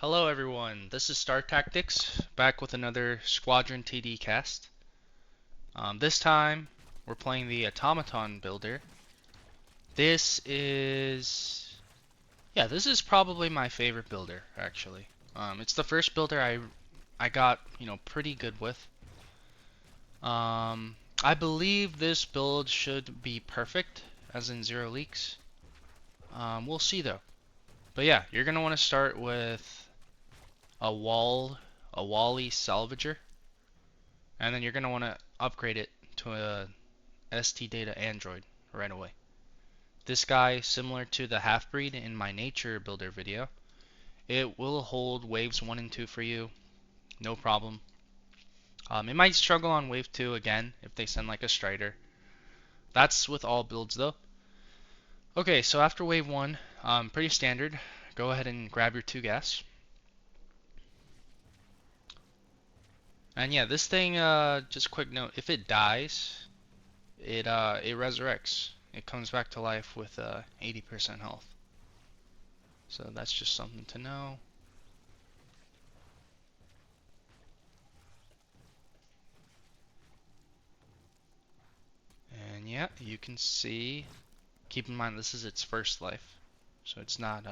Hello everyone, this is Star Tactics, back with another Squadron TD cast. This time, we're playing the Automaton builder. This is probably my favorite builder, actually. It's the first builder I got, pretty good with. I believe this build should be perfect, as in 0 leaks. We'll see though. But yeah, you're gonna want to start with a Wally salvager. And then you're going to want to upgrade it to a ST data Android right away. This guy, similar to the half-breed in my nature builder video, it will hold waves 1 and 2 for you, no problem. It might struggle on wave 2 again if they send like a Strider. That's with all builds though. Okay, so after wave 1, pretty standard. Go ahead and grab your 2 gas. And yeah, this thing, just a quick note, if it dies, it resurrects. It comes back to life with 80% health. So that's just something to know. And yeah, you can see, keep in mind this is its first life. So it's not,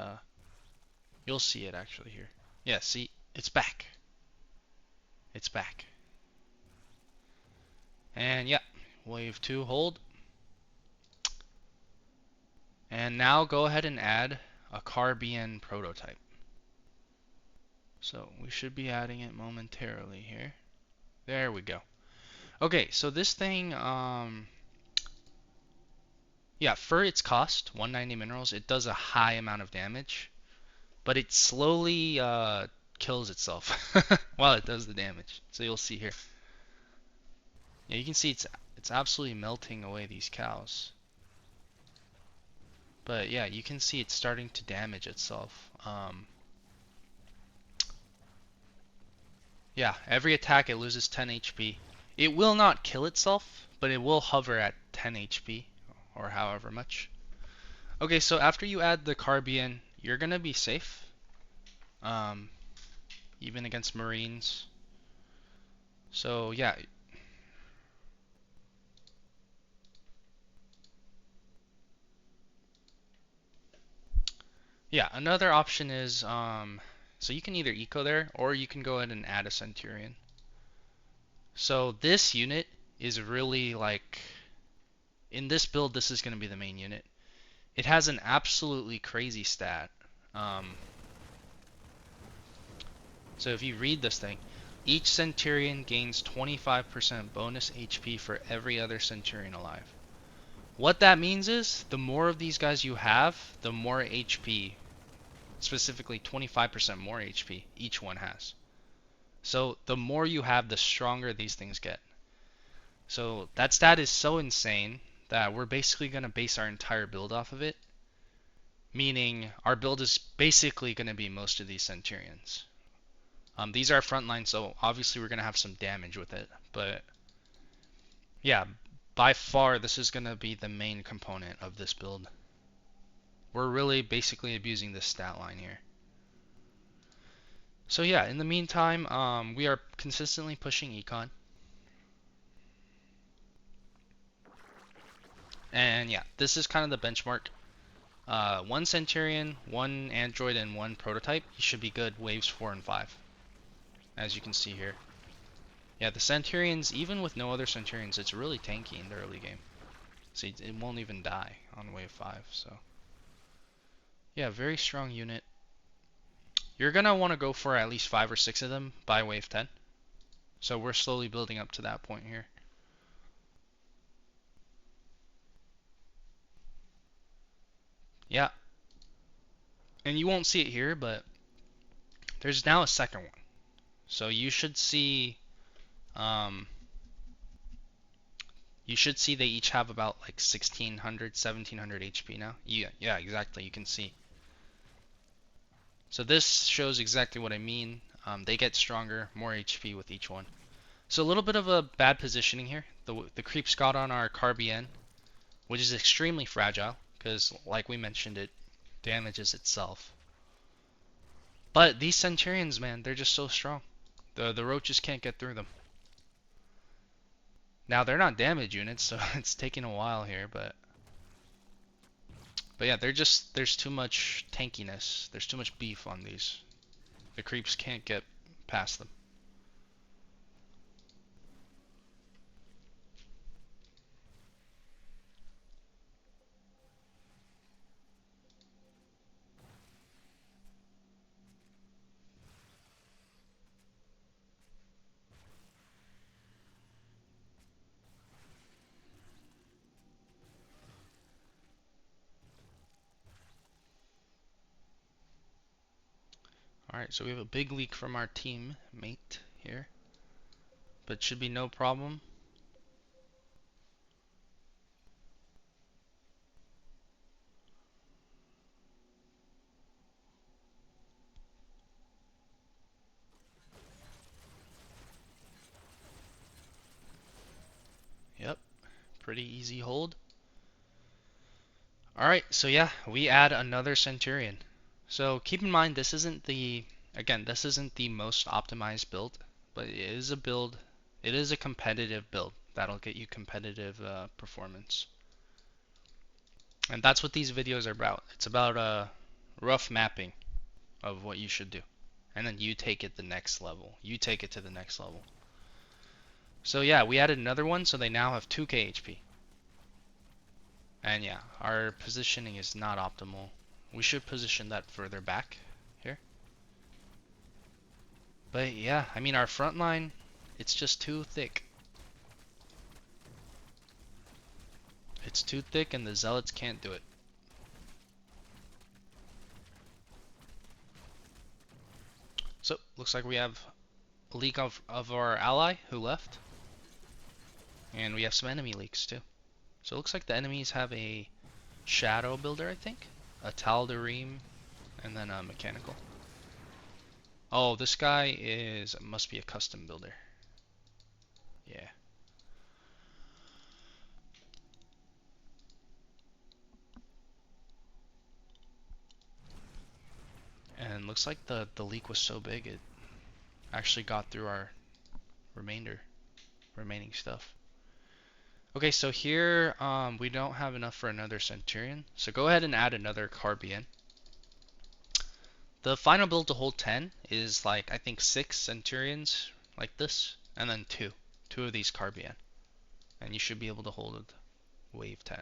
you'll see it actually here. Yeah, see, it's back. It's back. And yeah, wave 2 hold. And now go ahead and add a carbine prototype. So we should be adding it momentarily here. There we go. Okay, so this thing, yeah, for its cost, 190 minerals, it does a high amount of damage, but it slowly kills itself while it does the damage. So you'll see here. Yeah, you can see it's absolutely melting away these cows. But yeah, you can see it's starting to damage itself. Yeah, every attack it loses 10 HP. It will not kill itself, but it will hover at 10 HP or however much. Okay, so after you add the carbine, you're gonna be safe. Even against Marines. So yeah. Yeah, another option is so you can either eco there or you can go ahead and add a Centurion. So this unit is really like, in this build this is going to be the main unit. It has an absolutely crazy stat. So if you read this thing, each Centurion gains 25% bonus HP for every other Centurion alive. What that means is, the more of these guys you have, the more HP, specifically 25% more HP each one has. So the more you have, the stronger these things get. So that stat is so insane that we're basically going to base our entire build off of it. Meaning our build is basically going to be most of these Centurions. These are frontline, so obviously we're going to have some damage with it. But yeah, by far this is going to be the main component of this build. We're really basically abusing this stat line here. So yeah, in the meantime, we are consistently pushing econ. And yeah, this is kind of the benchmark. 1 Centurion, 1 Android, and 1 prototype. You should be good waves 4 and 5. As you can see here. Yeah, the Centurions, even with no other Centurions, it's really tanky in the early game. See, it won't even die on wave 5, so. Yeah, very strong unit. You're gonna want to go for at least 5 or 6 of them by wave 10. So we're slowly building up to that point here. Yeah. And you won't see it here, but there's now a second one. So you should see they each have about like 1600, 1700 HP now. Yeah, exactly. You can see. So this shows exactly what I mean. They get stronger, more HP with each one. So a little bit of a bad positioning here. The creeps got on our carbine, which is extremely fragile because, like we mentioned, it damages itself. But these Centurions, man, they're just so strong. The roaches can't get through them. Now they're not damage units, so it's taking a while here, but yeah, there's too much tankiness. There's too much beef on these. The creeps can't get past them. Alright, so we have a big leak from our teammate here, but should be no problem. Yep, pretty easy hold. Alright, so yeah, we add another Centurion. So keep in mind this isn't the most optimized build, but it is a build, it is a competitive build that'll get you competitive performance. And that's what these videos are about. It's about a rough mapping of what you should do. And then you take it the next level. You take it to the next level. So yeah, we added another one, so they now have 2k HP. And yeah, our positioning is not optimal. We should position that further back here. But yeah, I mean our front line, it's just too thick. It's too thick and the zealots can't do it. So, looks like we have a leak of our ally who left. And we have some enemy leaks too. So it looks like the enemies have a shadow builder, I think. A Tal'Darim, and then a mechanical. Oh, this guy must be a custom builder. Yeah. And looks like the leak was so big it actually got through our remaining stuff. Okay, so here we don't have enough for another Centurion, so go ahead and add another Carbian. The final build to hold 10 is like I think 6 Centurions like this, and then 2 of these Carbian, and you should be able to hold wave 10.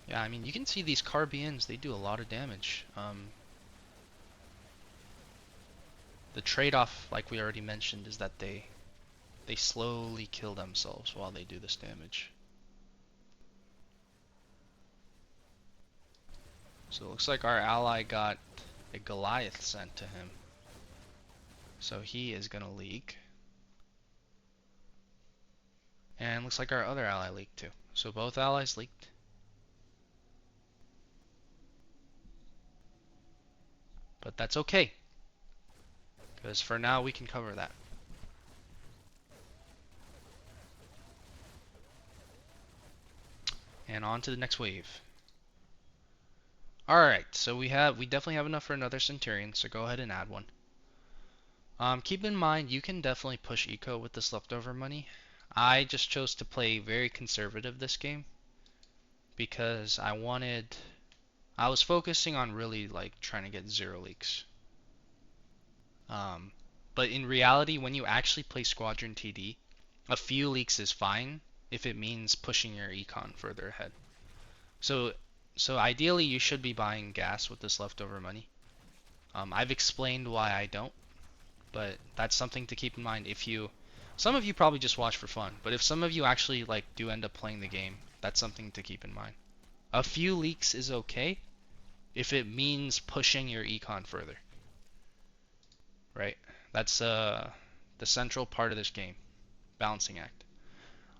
Yeah, I mean you can see these Carbians, they do a lot of damage. The trade-off, like we already mentioned, is that they slowly kill themselves while they do this damage. So it looks like our ally got a Goliath sent to him. So he is gonna leak. And looks like our other ally leaked too. So both allies leaked. But that's okay, because for now we can cover that. And on to the next wave. Alright, so we definitely have enough for another Centurion, so go ahead and add one. Keep in mind you can definitely push eco with this leftover money. I just chose to play very conservative this game because I was focusing on really like trying to get 0 leaks. But in reality, when you actually play Squadron TD, a few leaks is fine if it means pushing your econ further ahead. So ideally you should be buying gas with this leftover money. I've explained why I don't, but that's something to keep in mind if you... Some of you probably just watch for fun, but if some of you actually like do end up playing the game, that's something to keep in mind. A few leaks is okay if it means pushing your econ further. Right? That's the central part of this game. Balancing act.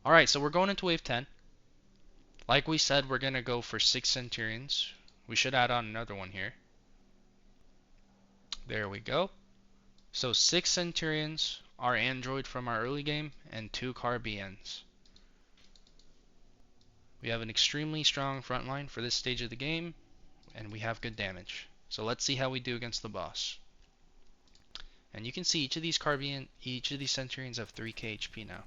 Alright, so we're going into wave 10. Like we said, we're going to go for 6 Centurions. We should add on another one here. There we go. So 6 Centurions, our android from our early game, and 2 Carbians. We have an extremely strong front line for this stage of the game, and we have good damage. So let's see how we do against the boss. And you can see each of these Centurions have 3k HP now.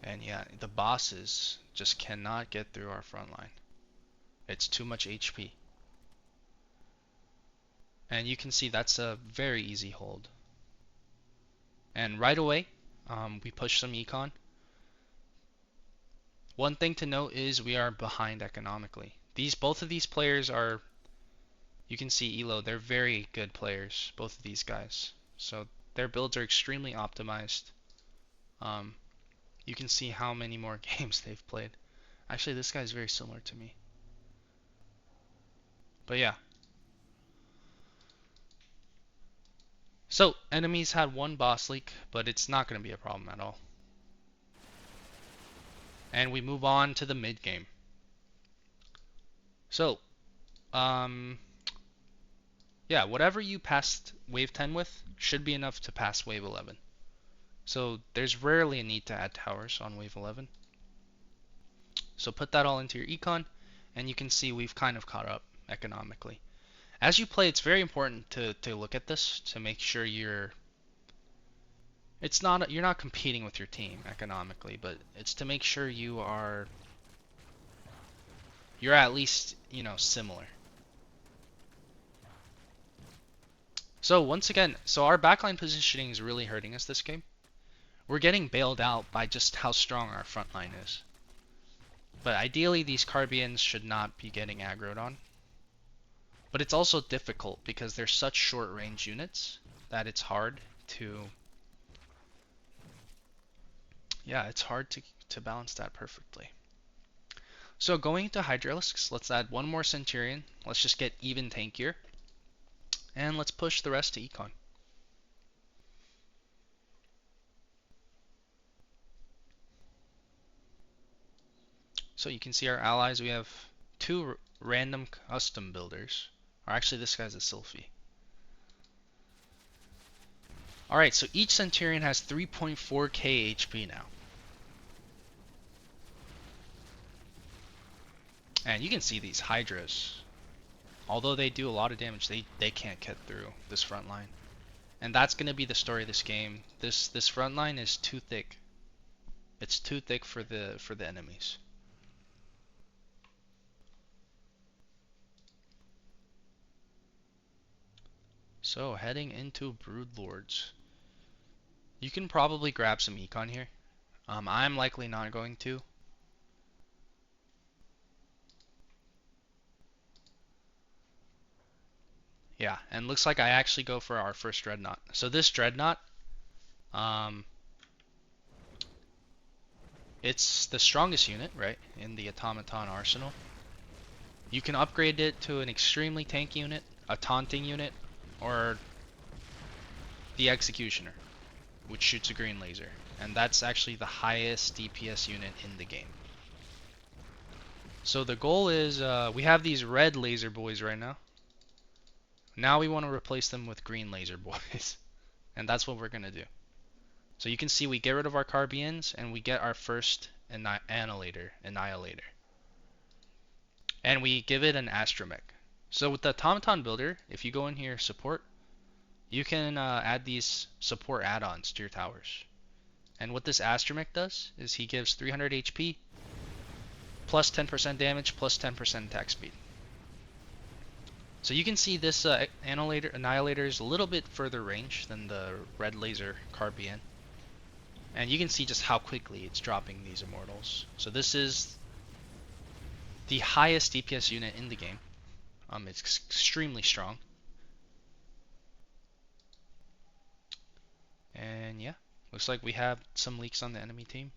And yeah, the bosses just cannot get through our front line. It's too much HP. And you can see that's a very easy hold. And right away, we push some econ. One thing to note is we are behind economically. Both of these players are, you can see Elo, they're very good players, both of these guys. So their builds are extremely optimized. You can see how many more games they've played. Actually, this guy's very similar to me. But yeah. So, enemies had one boss leak, but it's not going to be a problem at all. And we move on to the mid game. So, yeah, whatever you passed wave 10 with should be enough to pass wave 11. So there's rarely a need to add towers on wave 11. So put that all into your econ, and you can see we've kind of caught up economically. As you play, it's very important to look at this to make sure you're not competing with your team economically, but it's to make sure you're at least, similar. So once again, our backline positioning is really hurting us this game. We're getting bailed out by just how strong our front line is. But ideally, these Carbians should not be getting aggroed on. But it's also difficult because they're such short range units that it's hard to... Yeah, it's hard to balance that perfectly. So going into Hydralisks, let's add one more Centurion. Let's just get even tankier. And let's push the rest to Econ. So you can see our allies, we have two random custom builders. Or actually this guy's a Sylphie. Alright, so each Centurion has 3.4k HP now. And you can see these Hydras. Although they do a lot of damage, they can't get through this front line. And that's going to be the story of this game. This front line is too thick. It's too thick for the enemies. So heading into Broodlords. You can probably grab some econ here. I'm likely not going to. Yeah, and looks like I actually go for our first Dreadnought. So this Dreadnought, it's the strongest unit, right, in the Automaton arsenal. You can upgrade it to an extremely tanky unit, a taunting unit, or the Executioner, which shoots a green laser. And that's actually the highest DPS unit in the game. So the goal is, we have these red laser boys right now. Now we want to replace them with green laser boys. And that's what we're going to do. So you can see we get rid of our Carbians and we get our first Annihilator. And we give it an Astromech. So with the Automaton builder, if you go in here support, you can add these support add-ons to your towers. And what this Astromech does is he gives 300 HP, plus 10% damage, plus 10% attack speed. So you can see this Annihilator is a little bit further range than the red laser Carbian. And you can see just how quickly it's dropping these Immortals. So this is the highest DPS unit in the game. It's extremely strong. And yeah, looks like we have some leaks on the enemy team.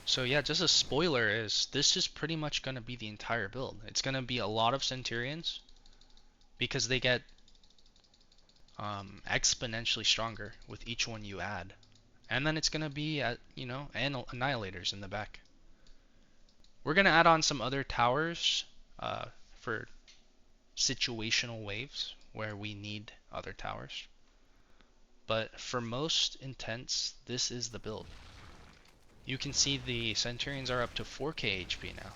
So yeah, just a spoiler is this is pretty much going to be the entire build. It's going to be a lot of Centurions because they get exponentially stronger with each one you add. And then it's going to be at, Annihilators in the back. We're going to add on some other towers for situational waves where we need other towers. But for most intents, this is the build. You can see the Centurions are up to 4k HP now.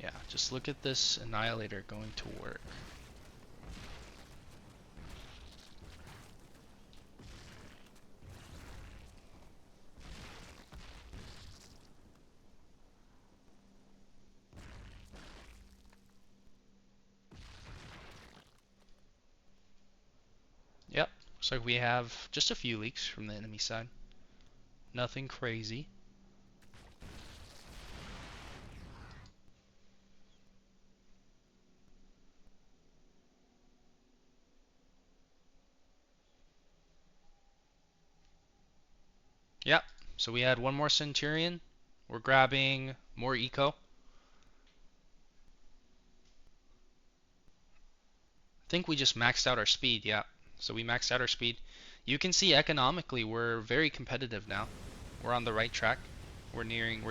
Yeah, just look at this Annihilator going to work. Yep, looks like we have just a few leaks from the enemy side. Nothing crazy. Yep, so we had one more Centurion. We're grabbing more eco. I think we just maxed out our speed, yeah. So we maxed out our speed. You can see economically we're very competitive now. We're on the right track. We're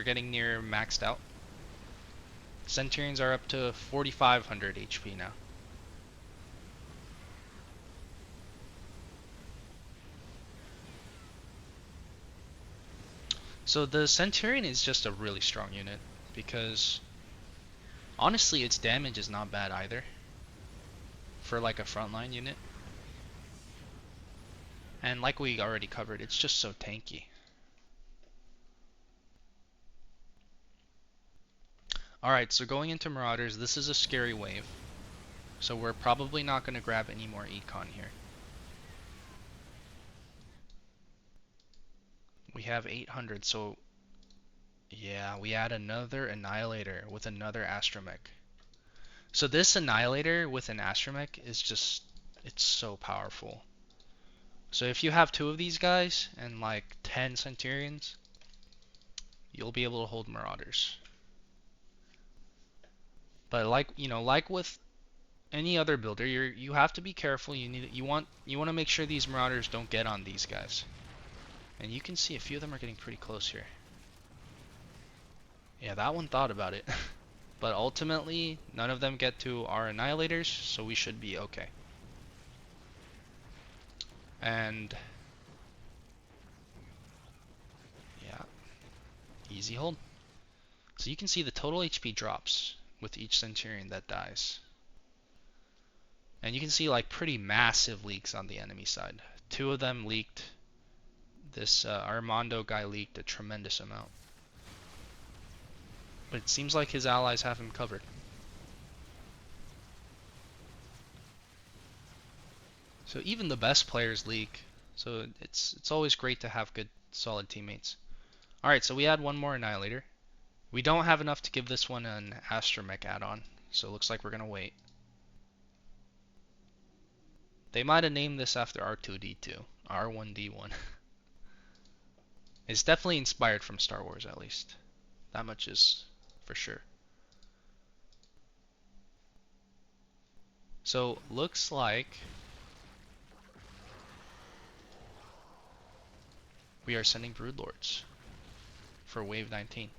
getting near maxed out. Centurions are up to 4,500 HP now. So the Centurion is just a really strong unit because honestly its damage is not bad either for like a frontline unit. And like we already covered, it's just so tanky. Alright, so going into Marauders, this is a scary wave. So we're probably not going to grab any more econ here. We have 800, so yeah, we add another Annihilator with another Astromech. So this Annihilator with an Astromech is just, it's so powerful. So if you have 2 of these guys and like 10 Centurions, you'll be able to hold Marauders. But like with any other builder, you have to be careful. You want to make sure these Marauders don't get on these guys. And you can see a few of them are getting pretty close here. Yeah, that one thought about it. But ultimately, none of them get to our Annihilators, so we should be okay. And yeah, easy hold. So you can see the total HP drops with each Centurion that dies. And you can see like pretty massive leaks on the enemy side. 2 of them leaked. This Armando guy leaked a tremendous amount. But it seems like his allies have him covered. So even the best players leak. So it's always great to have good solid teammates. Alright, so we add one more Annihilator. We don't have enough to give this one an Astromech add-on, so it looks like we're gonna wait. They might have named this after R2-D2, R1-D1. It's definitely inspired from Star Wars, at least. That much is for sure. So looks like we are sending Broodlords for wave 19.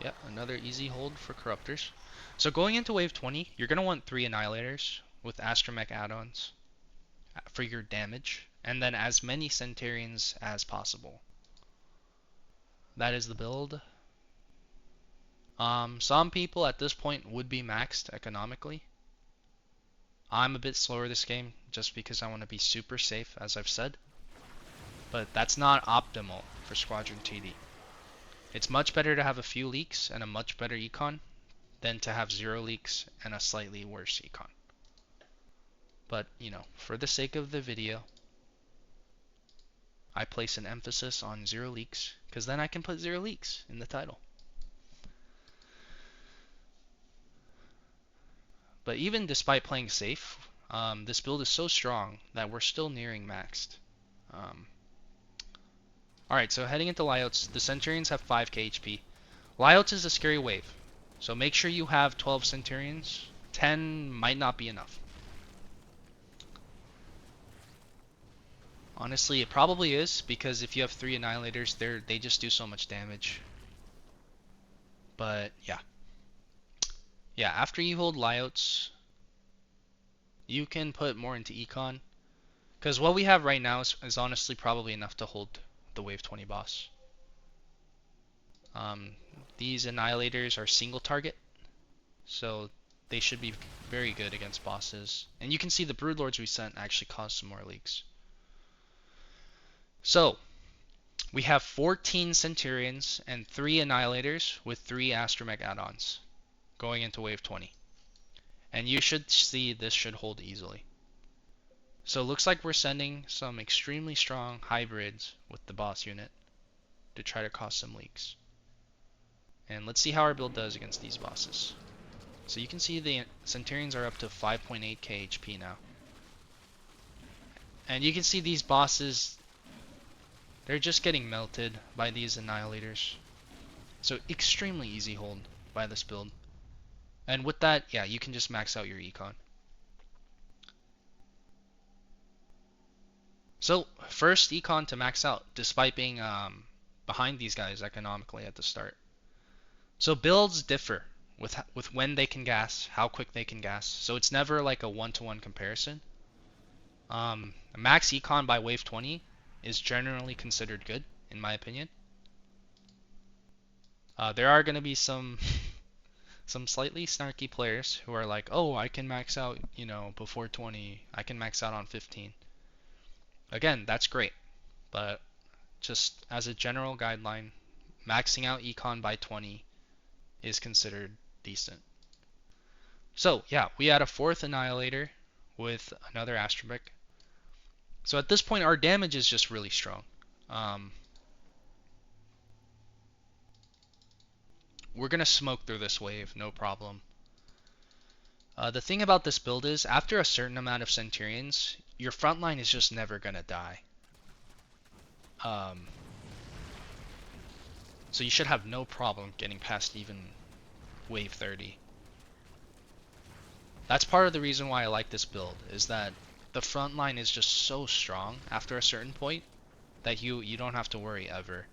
Yep, another easy hold for Corruptors. So going into wave 20, you're going to want 3 Annihilators with Astromech add-ons for your damage, and then as many Centurions as possible. That is the build. Some people at this point would be maxed economically. I'm a bit slower this game just because I want to be super safe, as I've said. But that's not optimal for Squadron TD. It's much better to have a few leaks and a much better econ than to have 0 leaks and a slightly worse econ. But, for the sake of the video, I place an emphasis on 0 leaks, because then I can put 0 leaks in the title. But even despite playing safe, this build is so strong that we're still nearing maxed. Alright, so heading into Lyouts, the Centurions have 5k HP. Lyouts is a scary wave, so make sure you have 12 Centurions. 10 might not be enough. Honestly, it probably is, because if you have 3 Annihilators, they just do so much damage. But yeah. Yeah, after you hold Lyouts, you can put more into Econ. Because what we have right now is honestly probably enough to hold the Wave 20 boss. Um, these Annihilators are single target, so they should be very good against bosses. And you can see the Broodlords we sent actually caused some more leaks. So, we have 14 Centurions and 3 Annihilators with 3 Astromech add-ons going into Wave 20. And you should see this should hold easily. So it looks like we're sending some extremely strong hybrids with the boss unit to try to cause some leaks. And let's see how our build does against these bosses. So you can see the Centurions are up to 5.8k HP now. And you can see these bosses, they're just getting melted by these Annihilators. So extremely easy hold by this build. And with that, yeah, you can just max out your Econ. So first Econ to max out, despite being behind these guys economically at the start. So builds differ with when they can gas, how quick they can gas. So it's never like a one-to-one comparison. Max Econ by wave 20 is generally considered good, in my opinion. There are going to be some some slightly snarky players who are like, oh, I can max out, you know, before 20. I can max out on 15. Again, that's great, but just as a general guideline, maxing out Econ by 20 is considered decent. So yeah, we add a 4th Annihilator with another Astromech. So at this point, our damage is just really strong. We're gonna smoke through this wave, no problem. The thing about this build is, after a certain amount of Centurions, your front line is just never gonna die. So you should have no problem getting past even wave 30. That's part of the reason why I like this build, is that the front line is just so strong after a certain point that you don't have to worry ever.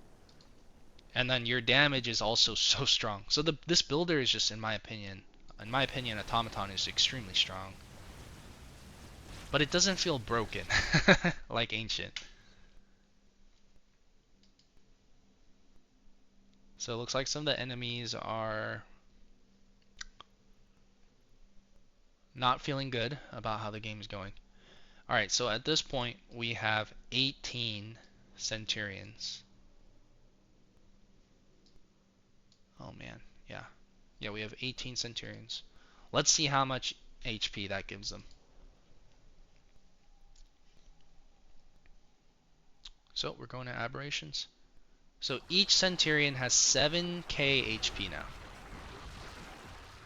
And then your damage is also so strong. So this builder is just, in my opinion, Automaton is extremely strong. But it doesn't feel broken like Ancient. So it looks like some of the enemies are not feeling good about how the game is going. Alright, so at this point we have 18 Centurions. Oh man, yeah. Yeah, we have 18 Centurions. Let's see how much HP that gives them. So we're going to aberrations. So each Centurion has 7k HP now.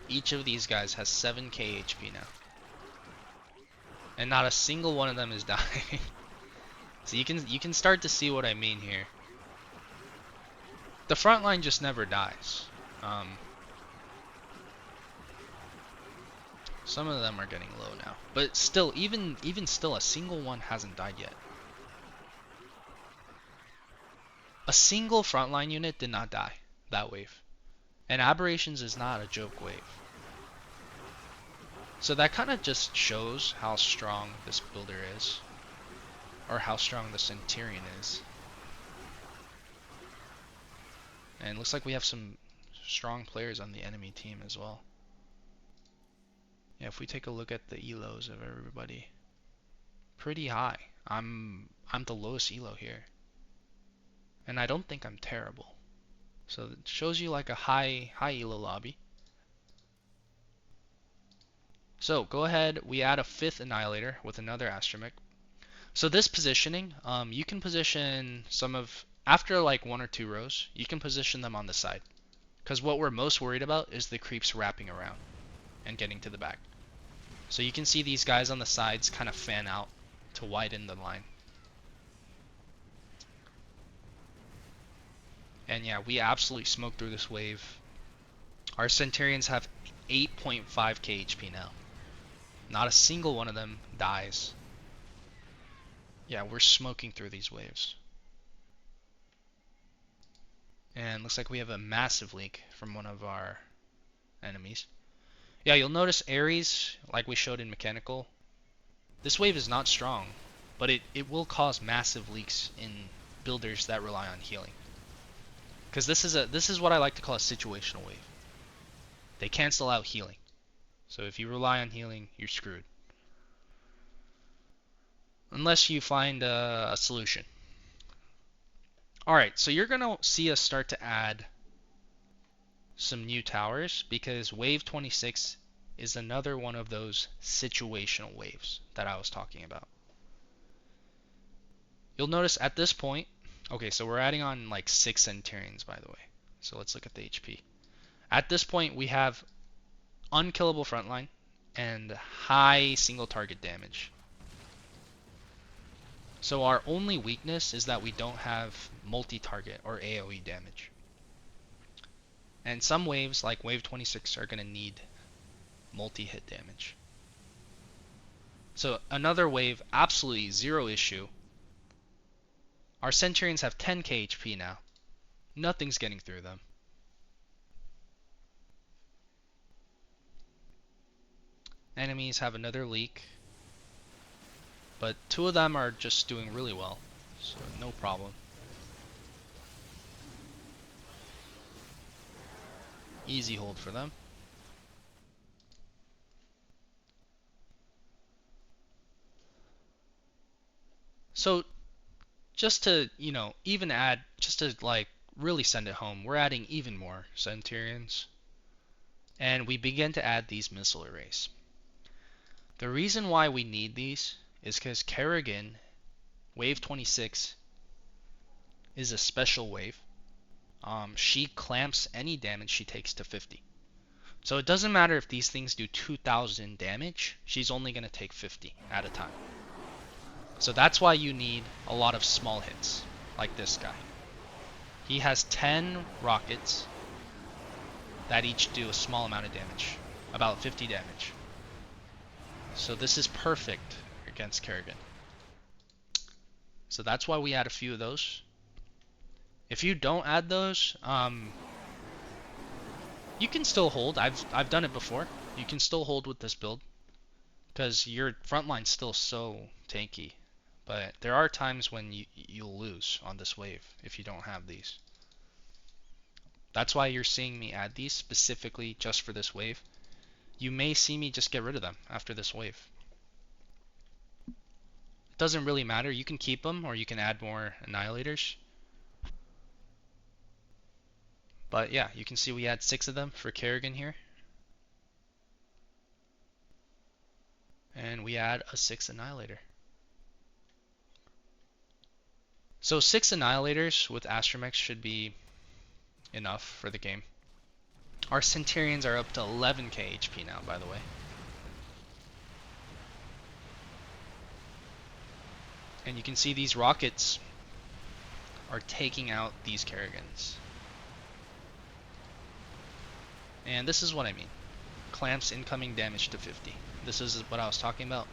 Each of these guys has 7k HP now. And not a single one of them is dying. So you can start to see what I mean here. The front line just never dies. Some of them are getting low now, but still, even still, a single one hasn't died yet. A single frontline unit did not die that wave, and aberrations is not a joke wave. So that kind of just shows how strong this builder is, or how strong the Centurion is. And it looks like we have some strong players on the enemy team as well. Yeah, if we take a look at the elos of everybody, pretty high. I'm the lowest elo here, and I don't think I'm terrible. So it shows you like a high elo lobby. So go ahead, we add a 5th Annihilator with another Astromech. So this positioning, you can position some of, after like 1 or 2 rows, you can position them on the side. Because what we're most worried about is the creeps wrapping around and getting to the back. So you can see these guys on the sides kind of fan out to widen the line. And yeah, we absolutely smoked through this wave. Our Centurions have 8.5k HP now. Not a single one of them dies. Yeah, we're smoking through these waves. And looks like we have a massive leak from one of our enemies. Yeah, you'll notice Ares, like we showed in mechanical, this wave is not strong, but it will cause massive leaks in builders that rely on healing. Because this is what I like to call a situational wave. They cancel out healing. So if you rely on healing, you're screwed. Unless you find a solution. Alright, so you're going to see us start to add some new towers because wave 26 is another one of those situational waves that I was talking about. You'll notice at this point, okay, so we're adding on like 6 Centurions, by the way. So let's look at the HP. At this point, we have unkillable frontline and high single target damage. So our only weakness is that we don't have multi-target or AoE damage. And some waves, like wave 26, are going to need multi-hit damage. So another wave, absolutely zero issue. Our Centurions have 10k HP now. Nothing's getting through them. Enemies have another leak. But 2 of them are just doing really well. So no problem. Easy hold for them. So just to, even add, just to like really send it home, we're adding even more Centurions. And we begin to add these missile arrays. The reason why we need these is because Kerrigan, wave 26, is a special wave. She clamps any damage she takes to 50. So it doesn't matter if these things do 2,000 damage, she's only going to take 50 at a time. So that's why you need a lot of small hits, like this guy. He has 10 rockets that each do a small amount of damage, about 50 damage. So this is perfect against Kerrigan. So that's why we add a few of those. If you don't add those, you can still hold. I've done it before. You can still hold with this build because your front line's still so tanky. But there are times when you'll lose on this wave if you don't have these. That's why you're seeing me add these specifically just for this wave. You may see me just get rid of them after this wave. It doesn't really matter. You can keep them or you can add more annihilators. But yeah, you can see we had 6 of them for Kerrigan here. And we add a 6th annihilator. So 6 annihilators with Astromechs should be enough for the game. Our Centurions are up to 11k HP now, by the way. And you can see these rockets are taking out these Kerrigans. And this is what I mean. Clamps incoming damage to 50. This is what I was talking about.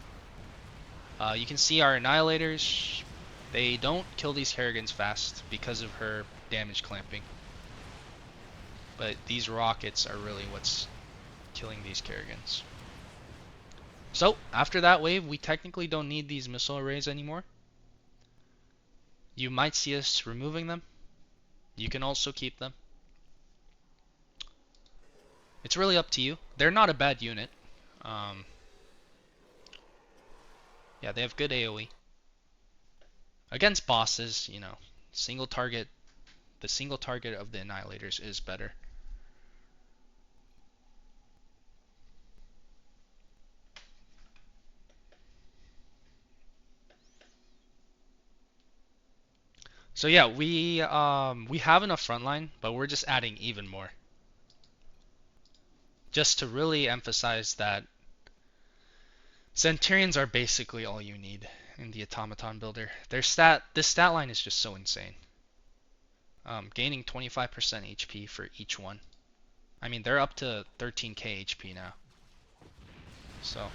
You can see our annihilators, they don't kill these Kerrigans fast because of her damage clamping. But these rockets are really what's killing these Kerrigans. So, after that wave, we technically don't need these missile arrays anymore. You might see us removing them. You can also keep them. It's really up to you. They're not a bad unit. Yeah, they have good AoE. Against bosses, single target, the single target of the annihilators is better. So yeah, we have enough frontline, but we're just adding even more. Just to really emphasize that Centurions are basically all you need in the Automaton builder. This stat line is just so insane. Gaining 25% HP for each one. I mean, they're up to 13k HP now. So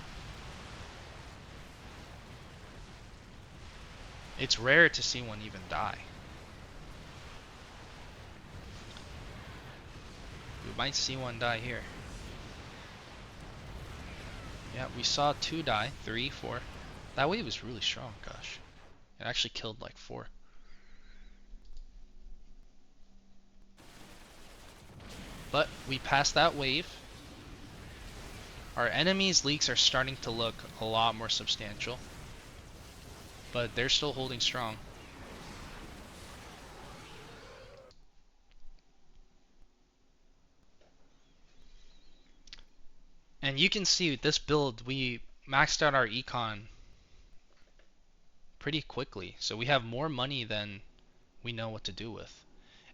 It's rare to see one even die. We might see one die here. Yeah, we saw 2 die. 3, 4. That wave was really strong, gosh. It actually killed like 4. But we passed that wave. Our enemies' leaks are starting to look a lot more substantial. But they're still holding strong. And you can see with this build, we maxed out our econ pretty quickly. So we have more money than we know what to do with.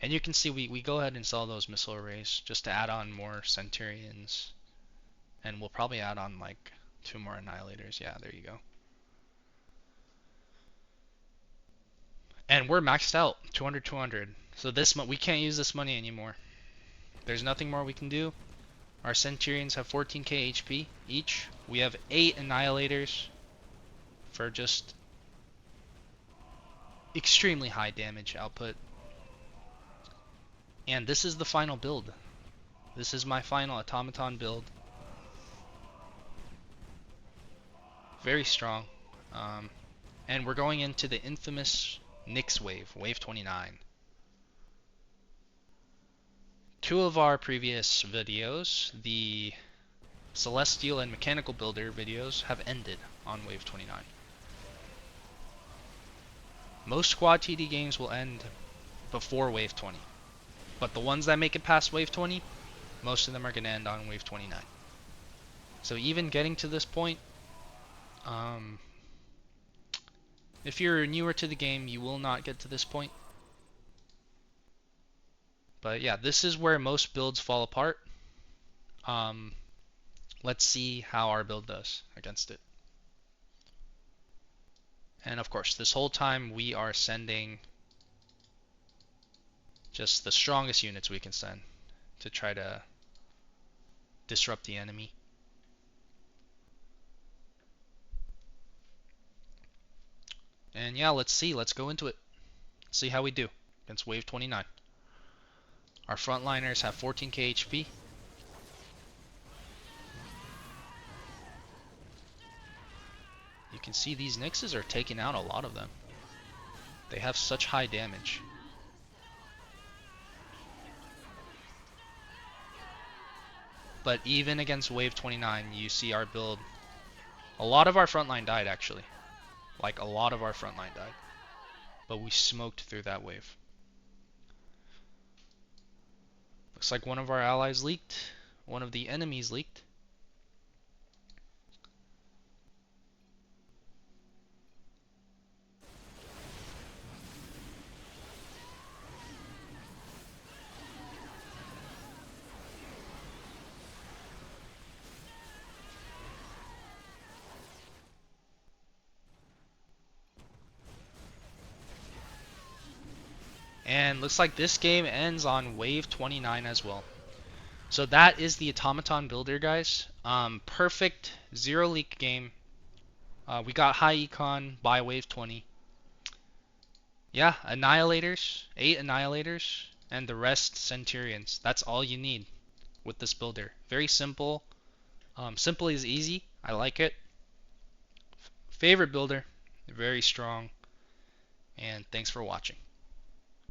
And you can see we go ahead and sell those missile arrays just to add on more Centurions. And we'll probably add on like 2 more Annihilators. Yeah, there you go. And we're maxed out, 200, 200. So this we can't use this money anymore. There's nothing more we can do. Our Centurions have 14k HP each. We have 8 Annihilators for just extremely high damage output. And this is the final build. This is my final Automaton build. Very strong. And we're going into the infamous Nyx wave, wave 29. 2 of our previous videos, the Celestial and Mechanical Builder videos, have ended on wave 29. Most Squad TD games will end before wave 20. But the ones that make it past wave 20, most of them are going to end on wave 29. So even getting to this point, if you're newer to the game, you will not get to this point. But yeah, this is where most builds fall apart. Let's see how our build does against it. And of course, this whole time we are sending just the strongest units we can send to try to disrupt the enemy. And yeah, let's see. Let's go into it. See how we do against wave 29. Our frontliners have 14k HP. You can see these Nyxes are taking out a lot of them. They have such high damage. But even against wave 29, you see our build. A lot of our frontline died actually. Like a lot of our frontline died. But we smoked through that wave. Looks like one of our allies leaked. One of the enemies leaked. And looks like this game ends on wave 29 as well. So that is the Automaton builder, guys. Perfect 0 leak game. We got high econ by wave 20. Yeah, Annihilators, 8 Annihilators, and the rest Centurions. That's all you need with this builder. Very simple. Simple is easy. I like it. Favorite builder. Very strong. And thanks for watching.